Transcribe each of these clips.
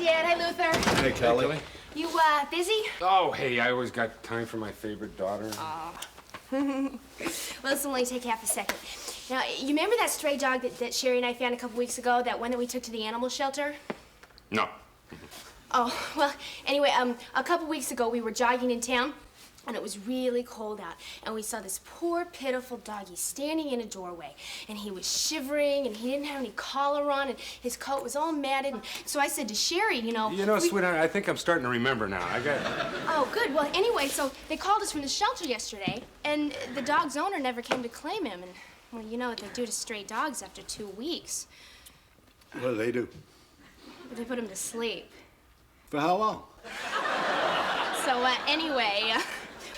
Dad. Hi, Luther. Hey, Kelly. You, busy? Oh, hey, I always got time for my favorite daughter. Aw. Well, this will only take half a second. Now, you remember that stray dog that Sherry and I found a couple weeks ago? That one that we took to the animal shelter? No. Oh, well, anyway, a couple weeks ago, we were jogging in town, and it was really cold out, and we saw this poor, pitiful doggy standing in a doorway, and he was shivering, and he didn't have any collar on, and his coat was all matted, and so I said to Sherry, you know... Sweetheart, I think I'm starting to remember now. Oh, good. Well, anyway, so they called us from the shelter yesterday, and the dog's owner never came to claim him, and, well, you know what they do to stray dogs after 2 weeks. What do they do? They put him to sleep. For how long? So, anyway...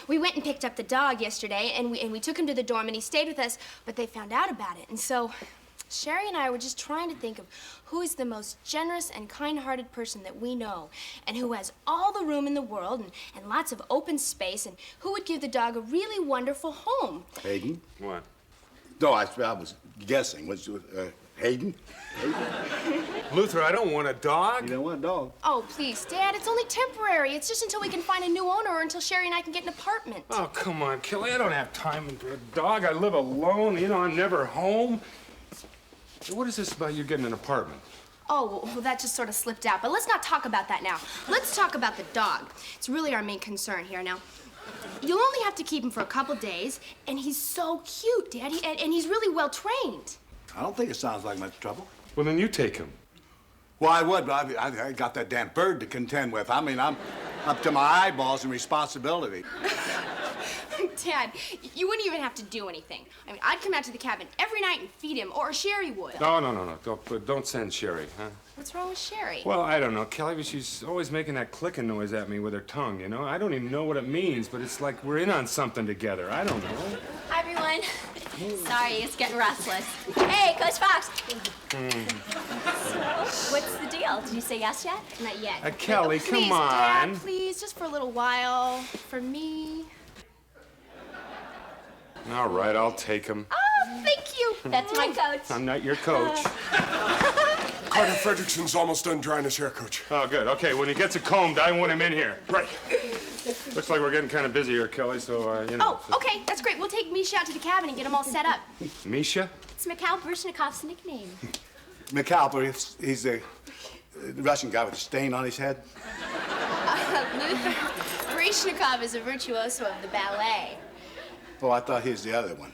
we went and picked up the dog yesterday, and we took him to the dorm, and he stayed with us, but they found out about it. And so, Sherry and I were just trying to think of who is the most generous and kind-hearted person that we know, and who has all the room in the world and lots of open space, and who would give the dog a really wonderful home. Hayden? What? No, I was guessing. Was Hayden? Luther, I don't want a dog. You don't want a dog? Oh, please, Dad, it's only temporary. It's just until we can find a new owner or until Sherry and I can get an apartment. Oh, come on, Kelly. I don't have time for a dog. I live alone. You know, I'm never home. What is this about you getting an apartment? Oh, well, that just sort of slipped out. But let's not talk about that now. Let's talk about the dog. It's really our main concern here. Now, you'll only have to keep him for a couple days, and he's so cute, Dad, and he's really well trained. I don't think it sounds like much trouble. Well, then you take him. Well, I would, but I got that damn bird to contend with. I mean, I'm up to my eyeballs in responsibility. Dad, you wouldn't even have to do anything. I mean, I'd come out to the cabin every night and feed him, or Sherry would. No. Don't send Sherry, huh? What's wrong with Sherry? Well, I don't know, Kelly, but she's always making that clicking noise at me with her tongue, you know? I don't even know what it means, but it's like we're in on something together. I don't know. Hi, everyone. Sorry, it's getting restless. Hey, Coach Fox. What's the deal? Did you say yes yet? Not yet. Kelly, please, come on. Dad, please, just for a little while. For me. All right, I'll take him. Oh, thank you. That's my coach. I'm not your coach. Carter Fredrickson's almost done drying his hair, Coach. Oh, good. Okay, when he gets it combed, I want him in here. Right. Looks like we're getting kind of busy here, Kelly, so, you know. Oh, okay, that's great. We'll take Misha out to the cabin and get him all set up. Misha? It's Mikhail Baryshnikov's nickname. McAlpin, he's the Russian guy with a stain on his head. Luther Baryshnikov is a virtuoso of the ballet. Oh, I thought he was the other one.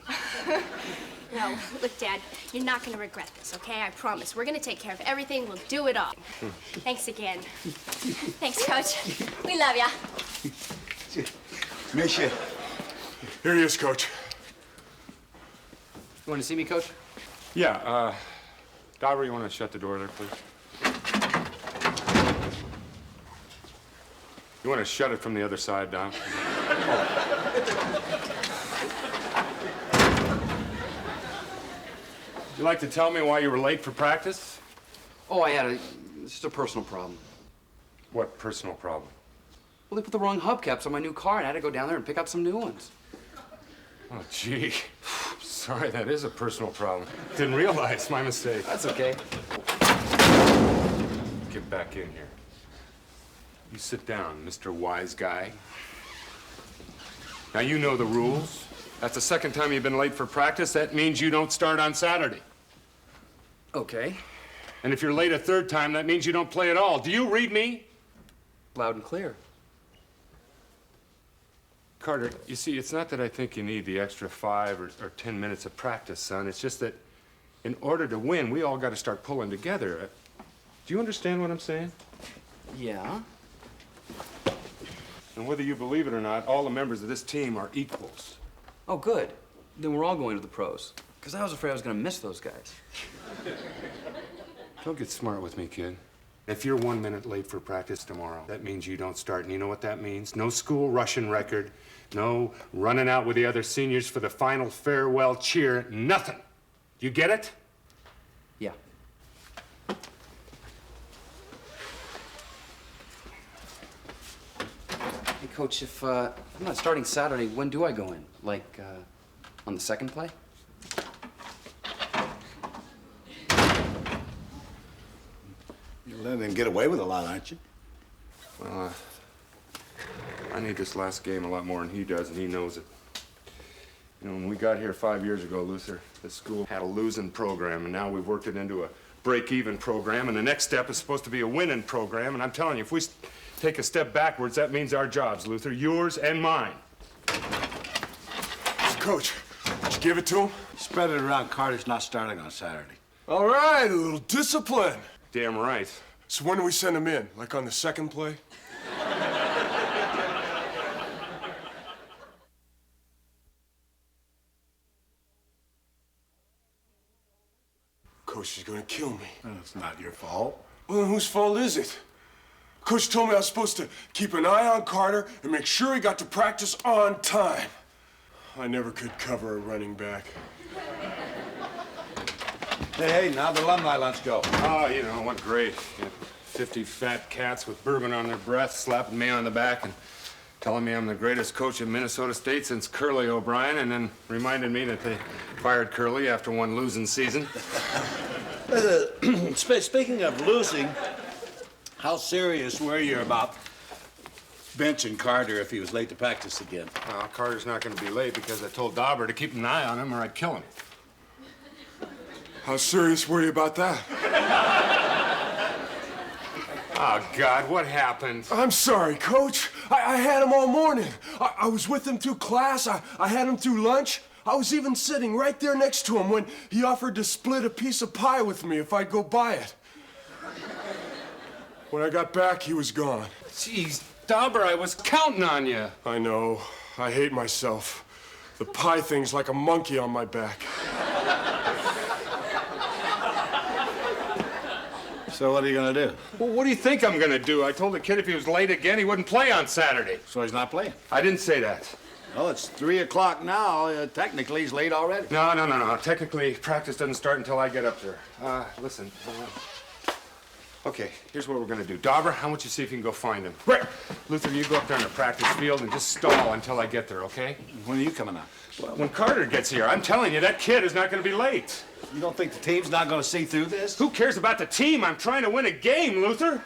No, look, Dad, you're not going to regret this, okay? I promise. We're going to take care of everything. We'll do it all. Thanks again. Thanks, Coach. We love ya. Misha. Here he is, Coach. You want to see me, Coach? Yeah, Dauber, you want to shut the door there, please? You want to shut it from the other side, Don? Would you like to tell me why you were late for practice? Oh, I had just a personal problem. What personal problem? Well, they put the wrong hubcaps on my new car, and I had to go down there and pick up some new ones. Oh, gee. Sorry, that is a personal problem. Didn't realize. My mistake. That's okay. Get back in here. You sit down, Mr. Wise Guy. Now, you know the rules. That's the second time you've been late for practice. That means you don't start on Saturday. Okay. And if you're late a third time, that means you don't play at all. Do you read me? Loud and clear. Carter, you see, it's not that I think you need the extra 5 or 10 minutes of practice, son. It's just that in order to win, we all got to start pulling together. Do you understand what I'm saying? Yeah. And whether you believe it or not, all the members of this team are equals. Oh, good. Then we're all going to the pros. Because I was afraid I was going to miss those guys. Don't get smart with me, kid. If you're 1 minute late for practice tomorrow, that means you don't start. And you know what that means? No school rushing record. No running out with the other seniors for the final farewell cheer. Nothing. You get it? Yeah. Hey, Coach, if I'm not starting Saturday, when do I go in? Like, on the second play? You're letting him get away with a lot, aren't you? Well, I need this last game a lot more than he does, and he knows it. You know, when we got here 5 years ago, Luther, the school had a losing program, and now we've worked it into a break-even program, and the next step is supposed to be a winning program, and I'm telling you, if we take a step backwards, that means our jobs, Luther, yours and mine. Coach, did you give it to him? Spread it around. Carter's not starting on Saturday. All right, a little discipline. Damn right. So when do we send him in? Like on the second play? Coach is gonna kill me. It's not your fault. Well, then whose fault is it? Coach told me I was supposed to keep an eye on Carter and make sure he got to practice on time. I never could cover a running back. Hey, now the alumni lunch go. Oh, you know, what great. You know, 50 fat cats with bourbon on their breath slapping me on the back and telling me I'm the greatest coach in Minnesota State since Curly O'Brien, and then reminded me that they fired Curly after one losing season. Speaking of losing, how serious were you about benching Carter if he was late to practice again? Carter's not going to be late because I told Dauber to keep an eye on him or I'd kill him. How serious were you about that? Oh, God, what happened? I'm sorry, Coach. I had him all morning. I was with him through class. I had him through lunch. I was even sitting right there next to him when he offered to split a piece of pie with me if I'd go buy it. When I got back, he was gone. Jeez, Dauber, I was counting on you. I know. I hate myself. The pie thing's like a monkey on my back. So what are you gonna do? Well, what do you think I'm gonna do? I told the kid if he was late again, he wouldn't play on Saturday. So he's not playing? I didn't say that. Well, it's 3 o'clock now. Technically, he's late already. No. Technically, practice doesn't start until I get up there. Listen. Okay, here's what we're gonna do. Dauber, I want you to see if you can go find him. Right. Luther, you go up there in the practice field and just stall until I get there, okay? When are you coming out? Well, when Carter gets here, I'm telling you, that kid is not gonna be late. You don't think the team's not gonna see through this? Who cares about the team? I'm trying to win a game, Luther.